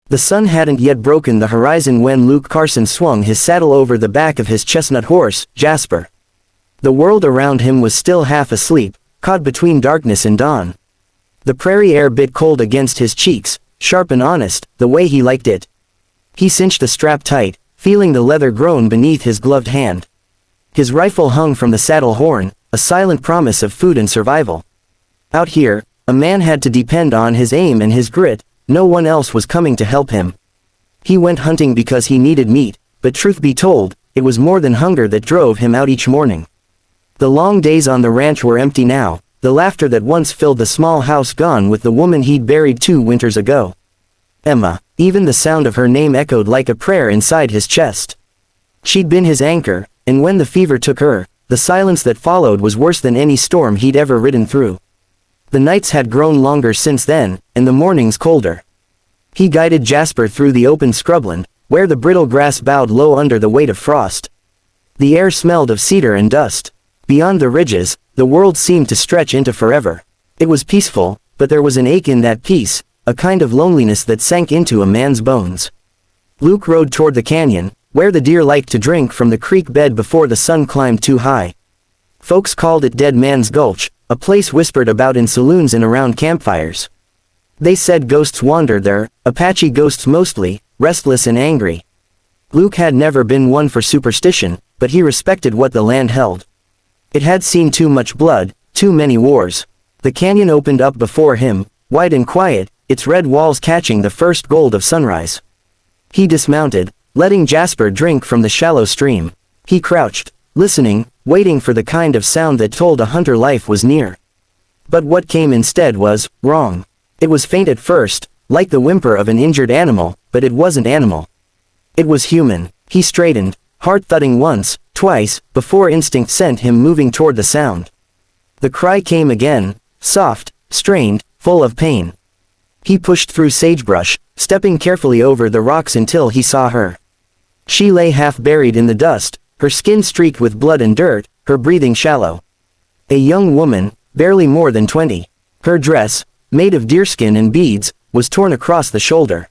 The sun hadn't yet broken the horizon when Luke Carson swung his saddle over the back of his chestnut horse, Jasper. The world around him was still half asleep, caught between darkness and dawn. The prairie air bit cold against his cheeks, sharp and honest, the way he liked it. He cinched the strap tight, feeling the leather groan beneath his gloved hand. His rifle hung from the saddle horn, a silent promise of food and survival. Out here, a man had to depend on his aim and his grit. No one else was coming to help him. He went hunting because he needed meat, but truth be told, it was more than hunger that drove him out each morning. The long days on the ranch were empty now, the laughter that once filled the small house gone with the woman he'd buried 2 winters ago. Emma, even the sound of her name echoed like a prayer inside his chest. She'd been his anchor, and when the fever took her, the silence that followed was worse than any storm he'd ever ridden through. The nights had grown longer since then, and the mornings colder. He guided Jasper through the open scrubland, where the brittle grass bowed low under the weight of frost. The air smelled of cedar and dust. Beyond the ridges, the world seemed to stretch into forever. It was peaceful, but there was an ache in that peace, a kind of loneliness that sank into a man's bones. Luke rode toward the canyon, where the deer liked to drink from the creek bed before the sun climbed too high. Folks called it Dead Man's Gulch, a place whispered about in saloons and around campfires. They said ghosts wandered there, Apache ghosts mostly, restless and angry. Luke had never been one for superstition, but he respected what the land held. It had seen too much blood, too many wars. The canyon opened up before him, wide and quiet, its red walls catching the first gold of sunrise. He dismounted, letting Jasper drink from the shallow stream. He crouched, listening, waiting for the kind of sound that told a hunter life was near. But what came instead was wrong. It was faint at first, like the whimper of an injured animal, but it wasn't animal. It was human. He straightened, heart thudding once, twice, before instinct sent him moving toward the sound. The cry came again, soft, strained, full of pain. He pushed through sagebrush, stepping carefully over the rocks until he saw her. She lay half buried in the dust, her skin streaked with blood and dirt, her breathing shallow. A young woman, barely more than 20. Her dress, made of deerskin and beads, was torn across the shoulder.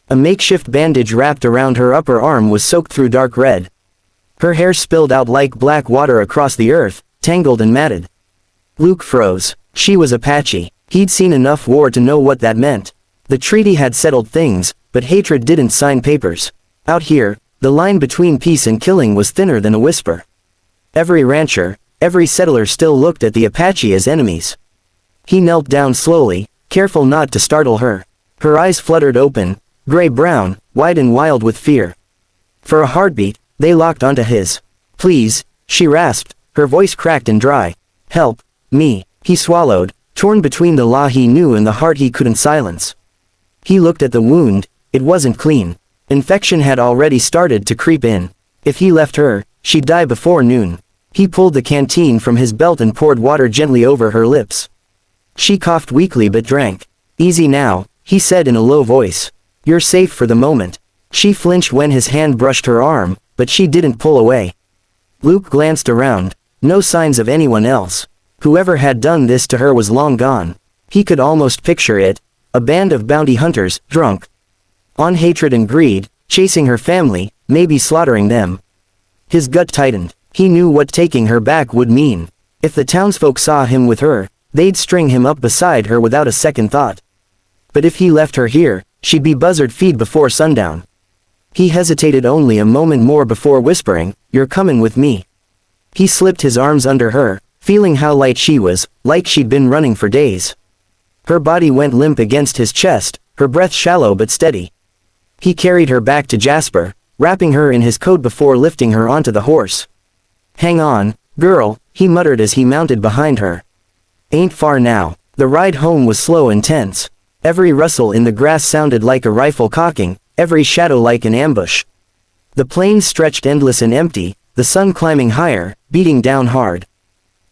A makeshift bandage wrapped around her upper arm was soaked through dark red. Her hair spilled out like black water across the earth, tangled and matted. Luke froze. She was Apache. He'd seen enough war to know what that meant. The treaty had settled things, but hatred didn't sign papers. Out here, the line between peace and killing was thinner than a whisper. Every rancher, every settler still looked at the Apache as enemies. He knelt down slowly, careful not to startle her. Her eyes fluttered open, gray-brown, wide and wild with fear. For a heartbeat, they locked onto his. "Please," she rasped, her voice cracked and dry. "Help me," he swallowed, torn between the law he knew and the heart he couldn't silence. He looked at the wound. It wasn't clean. Infection had already started to creep in. If he left her, she'd die before noon. He pulled the canteen from his belt and poured water gently over her lips. She coughed weakly but drank. "Easy now," he said in a low voice. "You're safe for the moment." She flinched when his hand brushed her arm, but she didn't pull away. Luke glanced around. No signs of anyone else. Whoever had done this to her was long gone. He could almost picture it. A band of bounty hunters, drunk on hatred and greed, chasing her family, maybe slaughtering them. His gut tightened. He knew what taking her back would mean. If the townsfolk saw him with her, they'd string him up beside her without a second thought. But if he left her here, she'd be buzzard feed before sundown. He hesitated only a moment more before whispering, "You're coming with me." He slipped his arms under her, feeling how light she was, like she'd been running for days. Her body went limp against his chest, her breath shallow but steady. He carried her back to Jasper, wrapping her in his coat before lifting her onto the horse. "Hang on, girl," he muttered as he mounted behind her. "Ain't far now." The ride home was slow and tense. Every rustle in the grass sounded like a rifle cocking, every shadow like an ambush. The plains stretched endless and empty, the sun climbing higher, beating down hard.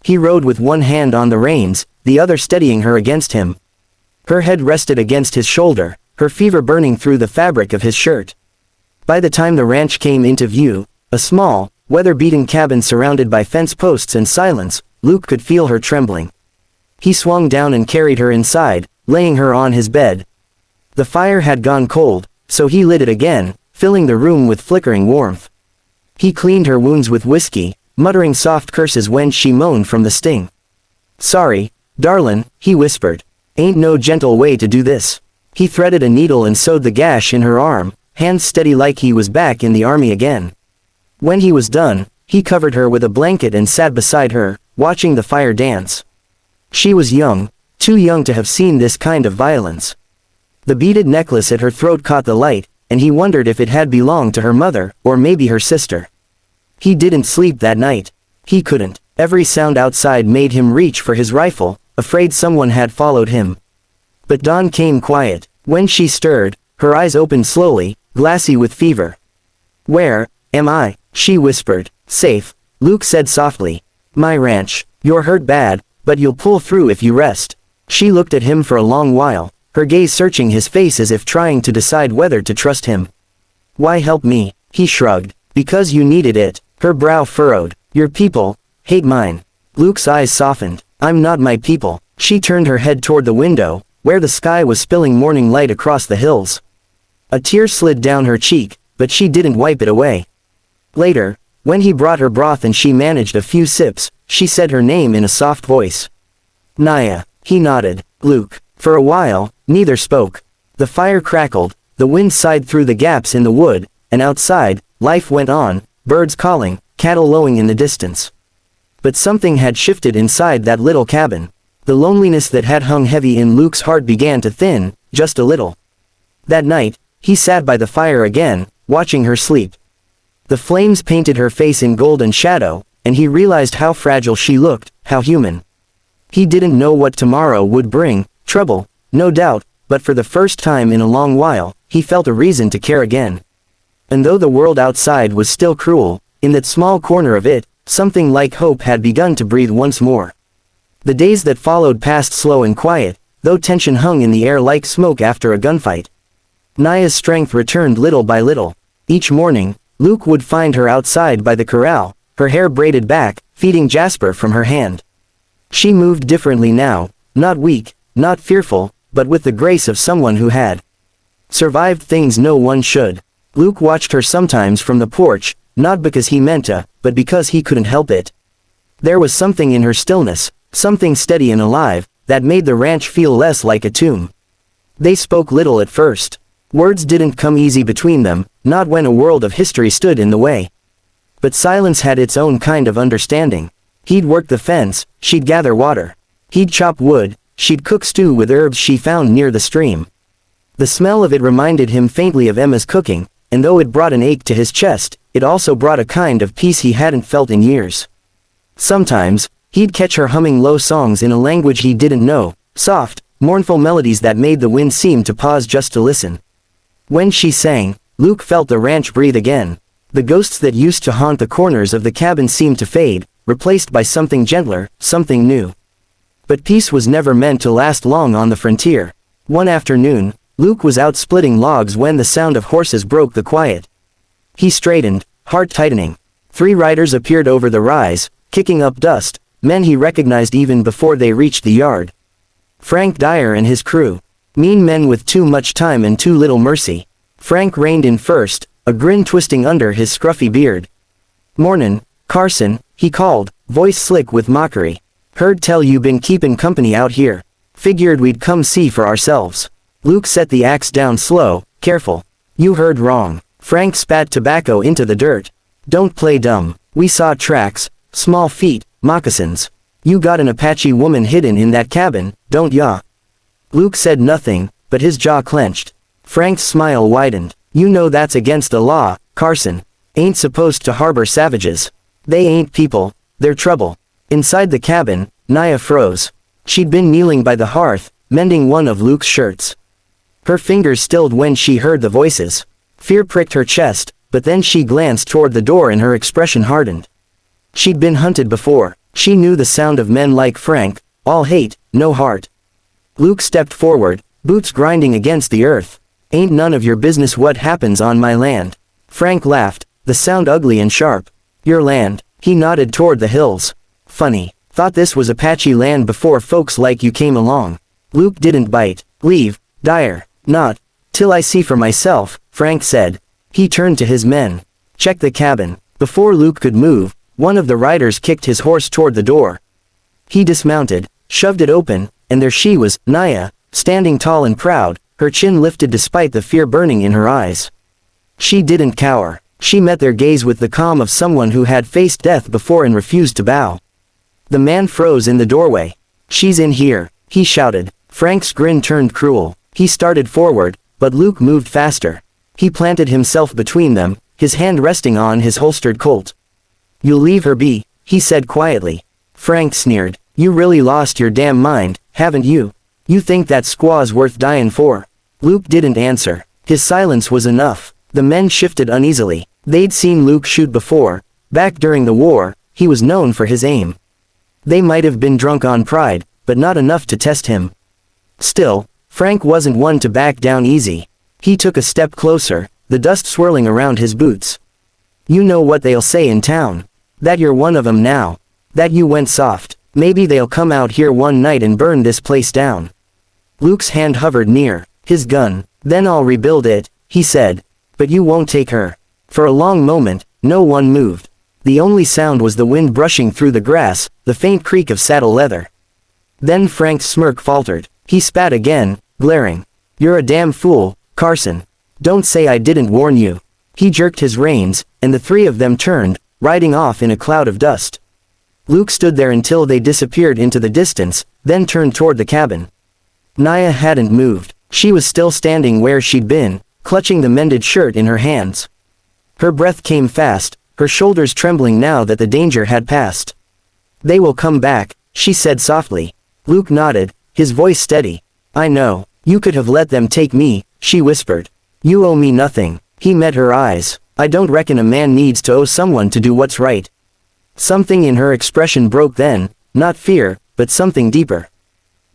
He rode with one hand on the reins, the other steadying her against him. Her head rested against his shoulder, her fever burning through the fabric of his shirt. By the time the ranch came into view, a small, weather-beaten cabin surrounded by fence posts and silence, Luke could feel her trembling. He swung down and carried her inside, laying her on his bed. The fire had gone cold, so he lit it again, filling the room with flickering warmth. He cleaned her wounds with whiskey, muttering soft curses when she moaned from the sting. "Sorry, darlin'," he whispered. "Ain't no gentle way to do this." He threaded a needle and sewed the gash in her arm, hands steady like he was back in the army again. When he was done, he covered her with a blanket and sat beside her, watching the fire dance. She was young, too young to have seen this kind of violence. The beaded necklace at her throat caught the light, and he wondered if it had belonged to her mother, or maybe her sister. He didn't sleep that night. He couldn't. Every sound outside made him reach for his rifle, afraid someone had followed him. But dawn came quiet. When she stirred, her eyes opened slowly, glassy with fever. "Where am I?" she whispered. "Safe," Luke said softly. "My ranch. You're hurt bad, but you'll pull through if you rest." She looked at him for a long while, her gaze searching his face as if trying to decide whether to trust him. "Why help me?" he shrugged. "Because you needed it." Her brow furrowed. "Your people hate mine." Luke's eyes softened. "I'm not my people." She turned her head toward the window, where the sky was spilling morning light across the hills. A tear slid down her cheek, but she didn't wipe it away. Later, when he brought her broth and she managed a few sips, she said her name in a soft voice. "Naya." He nodded. "Luke." For a while, neither spoke. The fire crackled, the wind sighed through the gaps in the wood, and outside, life went on, birds calling, cattle lowing in the distance. But something had shifted inside that little cabin. The loneliness that had hung heavy in Luke's heart began to thin, just a little. That night, he sat by the fire again, watching her sleep. The flames painted her face in golden shadow, and he realized how fragile she looked, how human. He didn't know what tomorrow would bring, trouble, no doubt, but for the first time in a long while, he felt a reason to care again. And though the world outside was still cruel, in that small corner of it, something like hope had begun to breathe once more. The days that followed passed slow and quiet, though tension hung in the air like smoke after a gunfight. Naya's strength returned little by little. Each morning, Luke would find her outside by the corral, her hair braided back, feeding Jasper from her hand. She moved differently now, not weak, not fearful, but with the grace of someone who had survived things no one should. Luke watched her sometimes from the porch, not because he meant to, but because he couldn't help it. There was something in her stillness, something steady and alive, that made the ranch feel less like a tomb. They spoke little at first. Words didn't come easy between them, not when a world of history stood in the way. But silence had its own kind of understanding. He'd work the fence, she'd gather water. He'd chop wood, she'd cook stew with herbs she found near the stream. The smell of it reminded him faintly of Emma's cooking, and though it brought an ache to his chest, it also brought a kind of peace he hadn't felt in years. Sometimes, he'd catch her humming low songs in a language he didn't know, soft, mournful melodies that made the wind seem to pause just to listen. When she sang, Luke felt the ranch breathe again. The ghosts that used to haunt the corners of the cabin seemed to fade, replaced by something gentler, something new. But peace was never meant to last long on the frontier. One afternoon, Luke was out splitting logs when the sound of horses broke the quiet. He straightened, heart tightening. 3 riders appeared over the rise, kicking up dust, men he recognized even before they reached the yard. Frank Dyer and his crew. Mean men with too much time and too little mercy. Frank reined in first, a grin twisting under his scruffy beard. "Mornin', Carson," he called, voice slick with mockery. "Heard tell you been keepin' company out here. Figured we'd come see for ourselves." Luke set the axe down slow, careful. "You heard wrong." Frank spat tobacco into the dirt. "Don't play dumb. We saw tracks, small feet, moccasins. You got an Apache woman hidden in that cabin, don't ya?" Luke said nothing, but his jaw clenched. Frank's smile widened. "You know that's against the law, Carson. Ain't supposed to harbor savages. They ain't people, they're trouble." Inside the cabin, Naya froze. She'd been kneeling by the hearth, mending one of Luke's shirts. Her fingers stilled when she heard the voices. Fear pricked her chest, but then she glanced toward the door and her expression hardened. She'd been hunted before. She knew the sound of men like Frank, all hate, no heart. Luke stepped forward, boots grinding against the earth. "Ain't none of your business what happens on my land." Frank laughed, the sound ugly and sharp. "Your land?" He nodded toward the hills. "Funny. Thought this was Apache land before folks like you came along." Luke didn't bite. "Leave, Dyer. Not "Till I see for myself," Frank said. He turned to his men. "Check the cabin." Before Luke could move, one of the riders kicked his horse toward the door. He dismounted, shoved it open, and there she was, Naya, standing tall and proud, her chin lifted despite the fear burning in her eyes. She didn't cower. She met their gaze with the calm of someone who had faced death before and refused to bow. The man froze in the doorway. "She's in here," he shouted. Frank's grin turned cruel. He started forward, but Luke moved faster. He planted himself between them, his hand resting on his holstered Colt. "You'll leave her be," he said quietly. Frank sneered. "You really lost your damn mind, haven't you? You think that squaw's worth dying for?" Luke didn't answer. His silence was enough. The men shifted uneasily. They'd seen Luke shoot before. Back during the war, he was known for his aim. They might have been drunk on pride, but not enough to test him. Still, Frank wasn't one to back down easy. He took a step closer, the dust swirling around his boots. "You know what they'll say in town. That you're one of 'em now. That you went soft. Maybe they'll come out here one night and burn this place down." Luke's hand hovered near his gun. "Then I'll rebuild it," he said. "But you won't take her." For a long moment, no one moved. The only sound was the wind brushing through the grass, the faint creak of saddle leather. Then Frank's smirk faltered. He spat again, glaring. "You're a damn fool, Carson. Don't say I didn't warn you." He jerked his reins, and the three of them turned, riding off in a cloud of dust. Luke stood there until they disappeared into the distance, then turned toward the cabin. Naya hadn't moved. She was still standing where she'd been, clutching the mended shirt in her hands. Her breath came fast, her shoulders trembling now that the danger had passed. "They will come back," she said softly. Luke nodded, his voice steady. "I know. You could have let them take me," she whispered. "You owe me nothing." He met her eyes. "I don't reckon a man needs to owe someone to do what's right." Something in her expression broke then, not fear, but something deeper.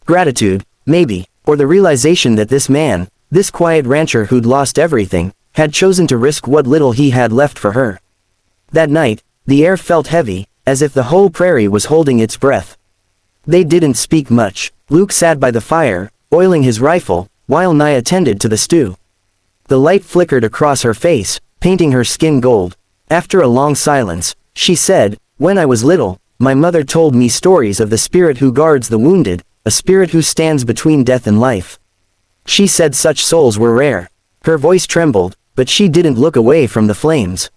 Gratitude, maybe, or the realization that this man, this quiet rancher who'd lost everything, had chosen to risk what little he had left for her. That night, the air felt heavy, as if the whole prairie was holding its breath. They didn't speak much. Luke sat by the fire, oiling his rifle, while Naya tended to the stew. The light flickered across her face, painting her skin gold. After a long silence, she said, "When I was little, my mother told me stories of the spirit who guards the wounded, a spirit who stands between death and life. She said such souls were rare." Her voice trembled, but she didn't look away from the flames.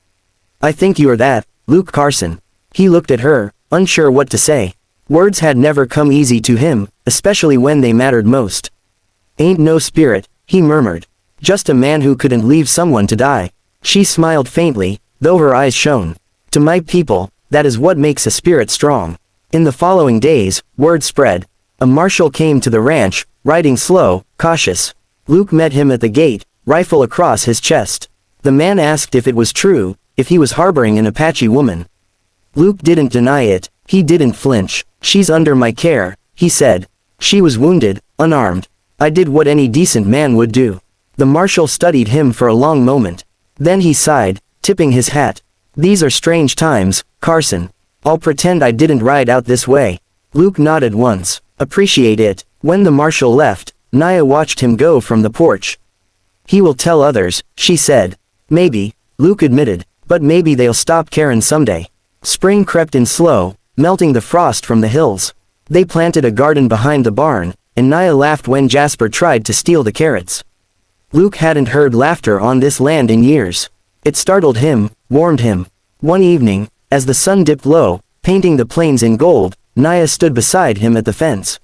"I think you're that, Luke Carson." He looked at her, unsure what to say. Words had never come easy to him, especially when they mattered most. "Ain't no spirit," he murmured. "Just a man who couldn't leave someone to die." She smiled faintly, though her eyes shone. "To my people, that is what makes a spirit strong." In the following days, word spread. A marshal came to the ranch, riding slow, cautious. Luke met him at the gate, rifle across his chest. The man asked if it was true, if he was harboring an Apache woman. Luke didn't deny it, he didn't flinch. "She's under my care," he said. "She was wounded, unarmed. I did what any decent man would do." The marshal studied him for a long moment. Then he sighed, tipping his hat. "These are strange times, Carson. I'll pretend I didn't ride out this way." Luke nodded once. "Appreciate it." When the marshal left, Naya watched him go from the porch. "He will tell others," she said. "Maybe," Luke admitted, "but maybe they'll stop caring someday." Spring crept in slow, melting the frost from the hills. They planted a garden behind the barn, and Naya laughed when Jasper tried to steal the carrots. Luke hadn't heard laughter on this land in years. It startled him, warmed him. One evening, as the sun dipped low, painting the plains in gold, Naya stood beside him at the fence.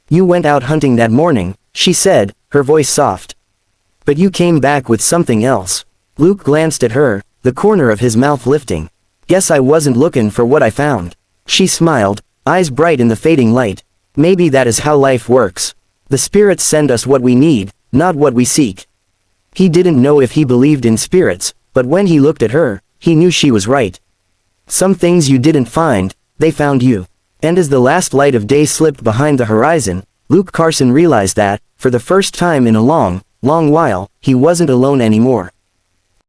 "You went out hunting that morning," she said, her voice soft. "But you came back with something else." Luke glanced at her, the corner of his mouth lifting. "Guess I wasn't looking for what I found." She smiled, eyes bright in the fading light. "Maybe that is how life works. The spirits send us what we need, not what we seek." He didn't know if he believed in spirits, but when he looked at her, he knew she was right. Some things you didn't find, they found you. And as the last light of day slipped behind the horizon, Luke Carson realized that, for the first time in a long, long while, he wasn't alone anymore.